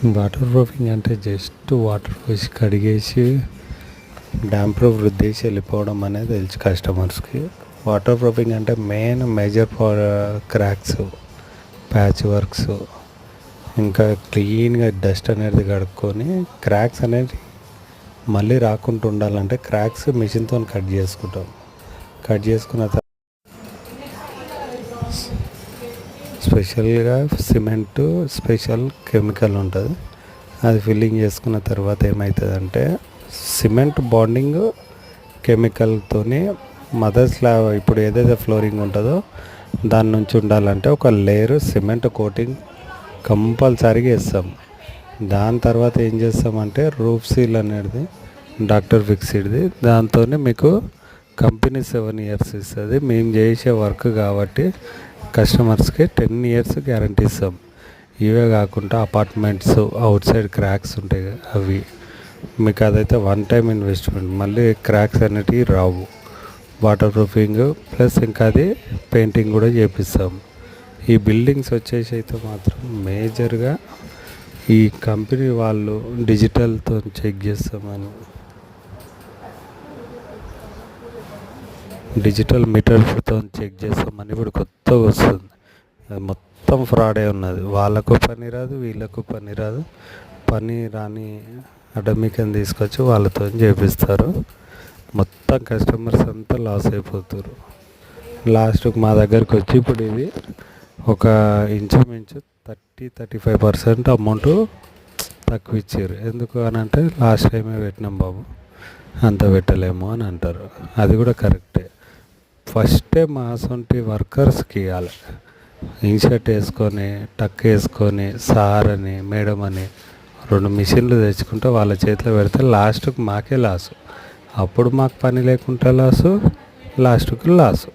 Water proofing అంటే just water పోసి కడిగేసి డ్యామ్ ప్రూఫ్ రుద్దేసి వెళ్ళిపోవడం అనేది తెలుసు కస్టమర్స్కి. వాటర్ ప్రూఫింగ్ అంటే major for cracks, patch works, ఇంకా క్లీన్గా డస్ట్ అనేది కడుక్కొని క్రాక్స్ అనేది మళ్ళీ రాకుండా ఉండాలంటే క్రాక్స్ మిషన్తో కట్ చేసుకుంటాం. కట్ చేసుకున్న తర్వాత స్పెషల్గా సిమెంటు స్పెషల్ కెమికల్ ఉంటుంది. అది ఫిల్లింగ్ చేసుకున్న తర్వాత ఏమవుతుందంటే సిమెంట్ బాండింగ్ కెమికల్తోని మదర్ స్లాబ్ ఇప్పుడు ఏదైతే ఫ్లోరింగ్ ఉంటుందో దాని నుంచి ఉండాలంటే ఒక లేయర్ సిమెంట్ కోటింగ్ కంపల్సరీగా వేస్తాం. దాని తర్వాత ఏం చేస్తామంటే రూఫ్ సీల్ అనేది డాక్టర్ ఫిక్స్డ్ది, దాంతో మీకు కంపెనీ 7 years ఇస్తుంది. మేము చేసే వర్క్ కాబట్టి కస్టమర్స్కి 10 years గ్యారంటీ ఇస్తాం. ఇవే కాకుండా అపార్ట్మెంట్స్ అవుట్ సైడ్ క్రాక్స్ ఉంటాయి కదా, అవి మీకు అదైతే వన్ టైం ఇన్వెస్ట్మెంట్, మళ్ళీ క్రాక్స్ అనేటివి రావు. వాటర్ ప్రూఫింగ్ ప్లస్ ఇంకా అది పెయింటింగ్ కూడా చేపిస్తాం. ఈ బిల్డింగ్స్ వచ్చేసి అయితే మాత్రం మేజర్గా ఈ కంపెనీ వాళ్ళు డిజిటల్తో చెక్ చేస్తామని, డిజిటల్ మీటర్తో చెక్ చేస్తామని ఇప్పుడు కొత్తగా వస్తుంది. అది మొత్తం ఫ్రాడే ఉన్నది. వాళ్ళకు పని రాదు, వీళ్ళకు పని రాదు. పని రాని అడమికని తీసుకొచ్చి వాళ్ళతో చేపిస్తారు. మొత్తం కస్టమర్స్ అంతా లాస్ అయిపోతారు. లాస్ట్కి మా దగ్గరకు వచ్చి ఇప్పుడు ఇది ఒక ఇంచుమించు 30-35% అమౌంట్ తక్కువ ఇచ్చారు. ఎందుకు అని అంటే లాస్ట్ టైమే పెట్టినాం బాబు, అంత పెట్టలేము అని అంటారు. అది కూడా కరెక్టే. ఫస్టే మా సొంటి వర్కర్స్కి ఇవ్వాలి. ఇన్షర్ట్ వేసుకొని టక్ వేసుకొని సార్ అని మేడం అని 2 మిషన్లు తెచ్చుకుంటే వాళ్ళ చేతిలో పెడితే లాస్ట్కి మాకే లాసు. అప్పుడు మాకు పని లేకుండా లాసు, లాస్ట్కి లాసు.